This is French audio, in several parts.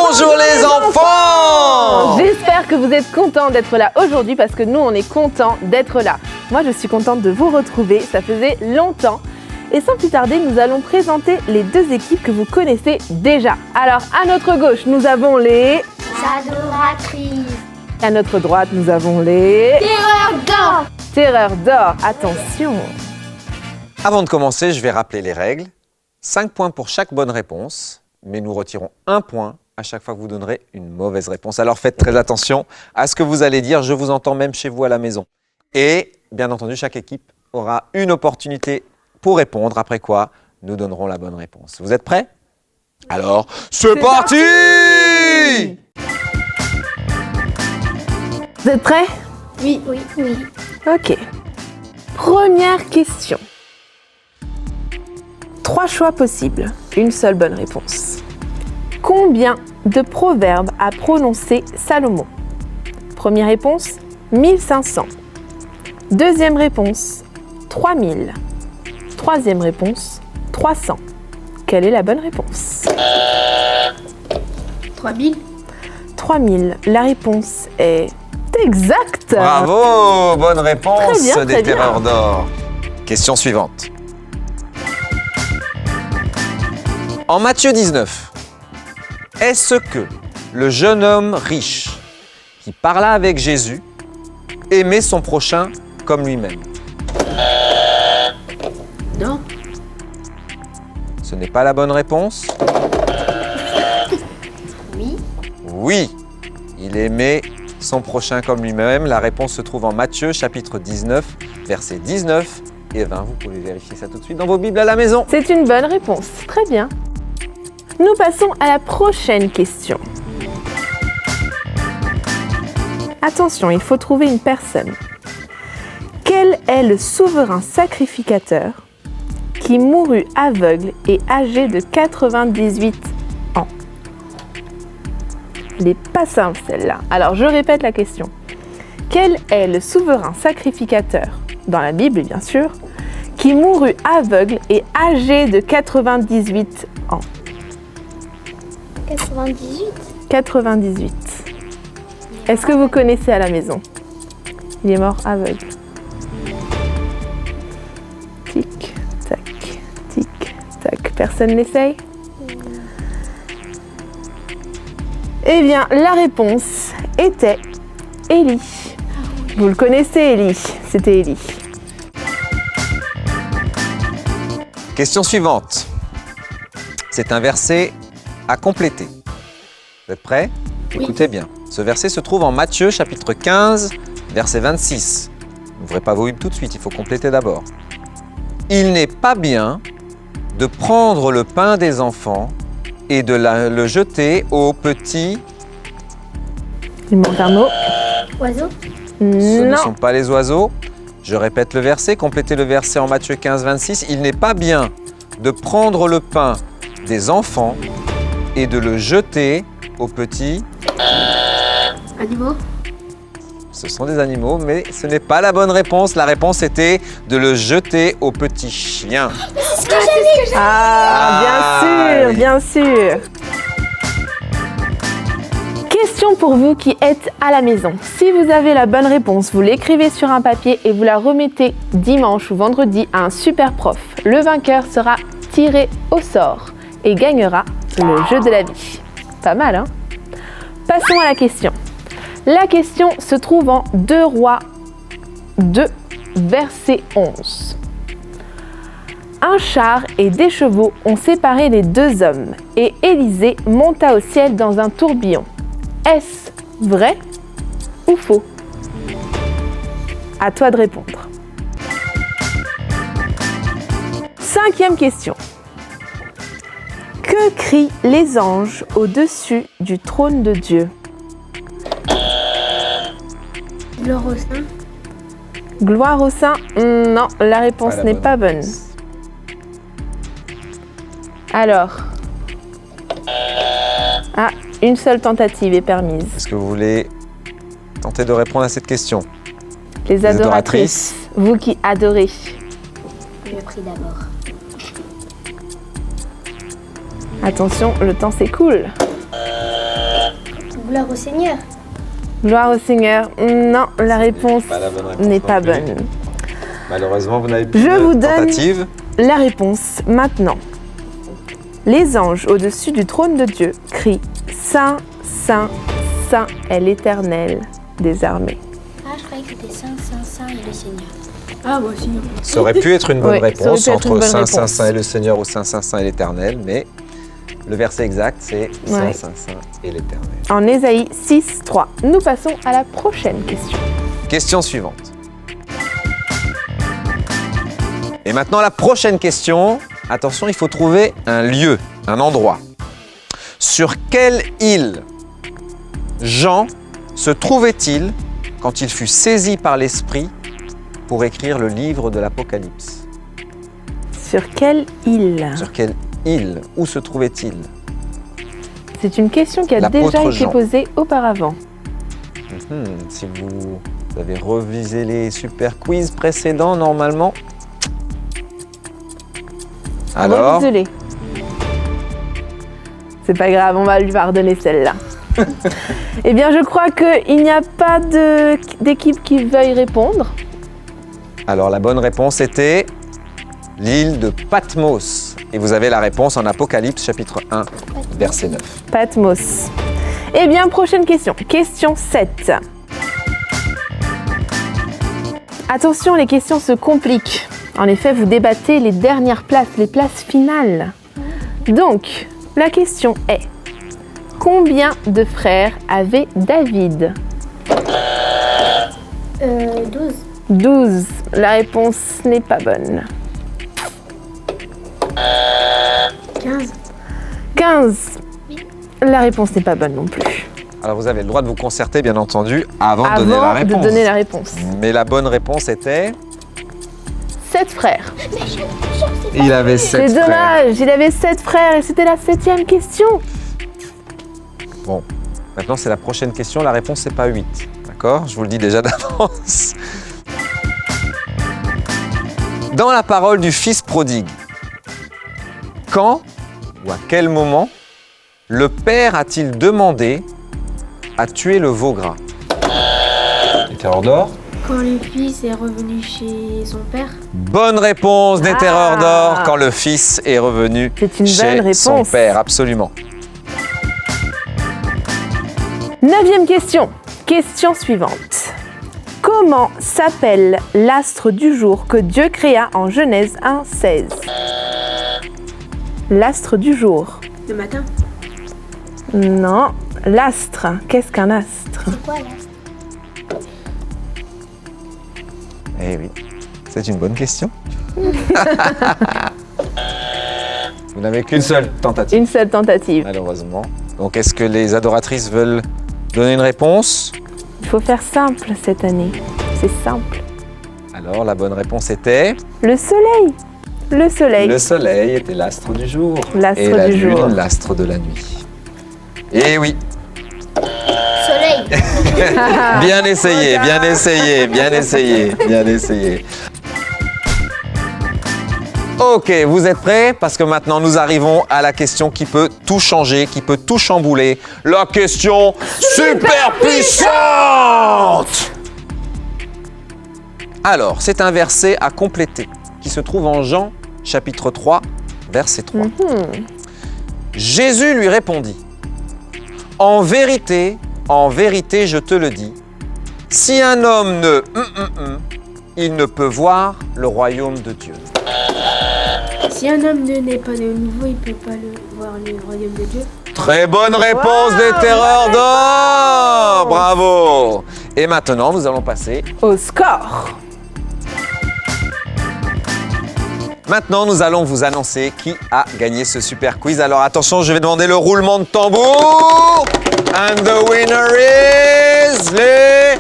Bonjour les enfants! J'espère que vous êtes contents d'être là aujourd'hui parce que nous, on est contents d'être là. Moi, je suis contente de vous retrouver, ça faisait longtemps. Et sans plus tarder, nous allons présenter les deux équipes que vous connaissez déjà. Alors, à notre gauche, nous avons les... Adoratrices. À notre droite, nous avons les... Terreur d'or. Terreur d'or. Attention! Avant de commencer, je vais rappeler les règles. 5 points pour chaque bonne réponse, mais nous retirons 1 point à chaque fois que vous donnerez une mauvaise réponse. Alors faites très attention à ce que vous allez dire, je vous entends même chez vous à la maison. Et bien entendu, chaque équipe aura une opportunité pour répondre, après quoi nous donnerons la bonne réponse. Vous êtes prêts? Alors, c'est parti! Vous êtes prêts? Oui. Ok. Première question. 3 choix possibles, une seule bonne réponse. Combien de proverbes a prononcé Salomon? Première réponse, 1500. Deuxième réponse, 3000. Troisième réponse, 300. Quelle est la bonne réponse? 3000. 3000. La réponse est exacte. Bravo! Bonne réponse Très bien, des très bien. Terreurs d'or. Question suivante. En Matthieu 19, est-ce que le jeune homme riche qui parla avec Jésus aimait son prochain comme lui-même? Non. Ce n'est pas la bonne réponse. Oui. Oui, il aimait son prochain comme lui-même. La réponse se trouve en Matthieu chapitre 19, versets 19 et 20. Vous pouvez vérifier ça tout de suite dans vos Bibles à la maison. C'est une bonne réponse. Très bien. Nous passons à la prochaine question. Attention, il faut trouver une personne. Quel est le souverain sacrificateur qui mourut aveugle et âgé de 98 ans? Elle n'est pas simple celle-là. Alors je répète la question. Quel est le souverain sacrificateur, dans la Bible bien sûr, qui mourut aveugle et âgé de 98 ans? 98. 98. Est-ce que vous connaissez à la maison? Il est mort aveugle. Tic, tac, tic, tac. Personne n'essaye? Eh bien, la réponse était Élie. Vous le connaissez, Élie? C'était Élie. Question suivante. C'est un verset à compléter. Vous êtes prêts? Oui. Écoutez bien. Ce verset se trouve en Matthieu chapitre 15, verset 26. N'ouvrez pas vos Bibles tout de suite, il faut compléter d'abord. Il n'est pas bien de prendre le pain des enfants et de le jeter aux petits. Il manque un mot. Oiseau. Ce ne Non. sont pas les oiseaux. Je répète le verset, complétez le verset en Matthieu 15, 26. Il n'est pas bien de prendre le pain des enfants et de le jeter aux petits. Animaux. Ce sont des animaux, mais ce n'est pas la bonne réponse. La réponse était de le jeter aux petits chiens. Ah, oui. bien sûr. Question pour vous qui êtes à la maison. Si vous avez la bonne réponse, vous l'écrivez sur un papier et vous la remettez dimanche ou vendredi à un super prof. Le vainqueur sera tiré au sort et gagnera le jeu de la vie. Pas mal, hein? Passons à la question. La question se trouve en 2 Rois 2, verset 11. Un char et des chevaux ont séparé les 2 hommes et Élisée monta au ciel dans un tourbillon. Est-ce vrai ou faux? À toi de répondre. 5e question. Que crient les anges au-dessus du trône de Dieu? Gloire au sein. Gloire au Saint? Non, la réponse Pas la n'est bonne pas bonne. réponse. Alors. Ah, une seule tentative est permise. Est-ce que vous voulez tenter de répondre à cette question? Les adoratrices, vous qui adorez. Je prie d'abord. Attention, le temps s'écoule. Gloire au Seigneur. Gloire au Seigneur. Non, la réponse Pas la bonne réponse n'est non pas plus. bonne. Malheureusement, vous n'avez plus Je de vous donne- tentative. La réponse maintenant. Les anges au-dessus du trône de Dieu crient Saint, Saint, Saint est l'Éternel des armées. Ah, je croyais que c'était Saint, Saint, Saint et le Seigneur. Ah, moi aussi. Ça aurait pu être une bonne Oui, ça aurait réponse pu être une entre bonne Saint, Saint, réponse. Saint et le Seigneur ou Saint, Saint, Saint et l'Éternel, mais le verset exact, c'est Saint, Ouais. Saint, Saint et l'Éternel. En Ésaïe 6, 3. Nous passons à la prochaine question. Question suivante. Et maintenant, la prochaine question. Attention, il faut trouver un lieu, un endroit. Sur quelle île Jean se trouvait-il quand il fut saisi par l'Esprit pour écrire le livre de l'Apocalypse? Sur quelle île? Sur quelle île? Où se trouvait-il? C'est une question qui a L'apôtre déjà été Jean. posée auparavant. Si vous avez revisé les super quiz précédents, normalement. Alors, Désolé. C'est pas grave, on va lui pardonner celle-là. Eh bien, je crois qu'il n'y a pas d'équipe qui veuille répondre. alors, la bonne réponse était l'île de Patmos. Et vous avez la réponse en Apocalypse chapitre 1, verset 9. Patmos. Eh bien, prochaine question. Question 7. Attention, les questions se compliquent. En effet, vous débattez les dernières places, les places finales. Donc, la question est, combien de frères avait David? 12. 12. La réponse n'est pas bonne. 15. 15. La réponse n'est pas bonne non plus. Alors, vous avez le droit de vous concerter, bien entendu, avant de donner la Avant de réponse. donner la réponse. Mais la bonne réponse était... 7 frères. Il avait 7 C'est frères. dommage, il avait 7 frères et c'était la 7e question. Bon, maintenant c'est la prochaine question, la réponse c'est pas 8. D'accord? Je vous le dis déjà d'avance. Dans la parole du fils prodigue, quand ou à quel moment le père a-t-il demandé à tuer le veau gras? Les terreurs d'or. Quand le fils est revenu chez son père. Bonne réponse des Ah. terreurs d'or quand le fils est revenu C'est une chez bonne son réponse. père, absolument. 9e question. Question suivante. Comment s'appelle l'astre du jour que Dieu créa en Genèse 1, 16? L'astre du jour. Le matin. Non, l'astre. Qu'est-ce qu'un astre? C'est quoi là? Eh oui, c'est une bonne question. Vous n'avez qu'une seule tentative, Une seule tentative. malheureusement. Donc, est-ce que les adoratrices veulent donner une réponse? Il faut faire simple cette année. C'est simple. Alors, la bonne réponse était... Le soleil. Le soleil. Le soleil était l'astre du jour. L'astre et la du lune, jour. l'astre de la nuit. Eh oui, Soleil. bien essayé, bien essayé, bien essayé, bien essayé. Ok, vous êtes prêts? Parce que maintenant nous arrivons à la question qui peut tout changer, qui peut tout chambouler. La question super puissante! Alors, c'est un verset à compléter qui se trouve en Jean chapitre 3, verset 3. Jésus lui répondit, en vérité, je te le dis, si un homme ne il ne peut voir le royaume de Dieu. Si un homme ne naît pas de nouveau, il peut pas voir le royaume de Dieu. Très bonne réponse des terreurs d'or! Bravo! Et maintenant, nous allons passer. Au score. Maintenant, nous allons vous annoncer qui a gagné ce super quiz. Alors attention, je vais demander le roulement de tambour. And the winner is les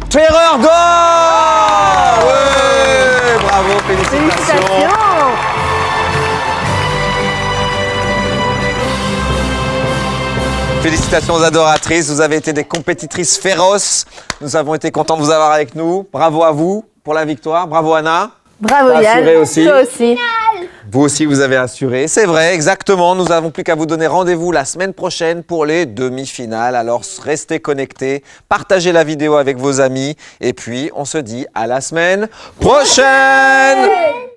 terreurs d'or! Ouais, bravo, félicitations! Félicitations. Félicitations aux adoratrices, vous avez été des compétitrices féroces. Nous avons été contents de vous avoir avec nous. Bravo à vous pour la victoire. Bravo Anna. Bravo T'as Yann. assuré aussi. Toi aussi. Vous aussi, vous avez assuré. C'est vrai, exactement. Nous n'avons plus qu'à vous donner rendez-vous la semaine prochaine pour les demi-finales. Alors, restez connectés, partagez la vidéo avec vos amis. Et puis, on se dit à la semaine prochaine.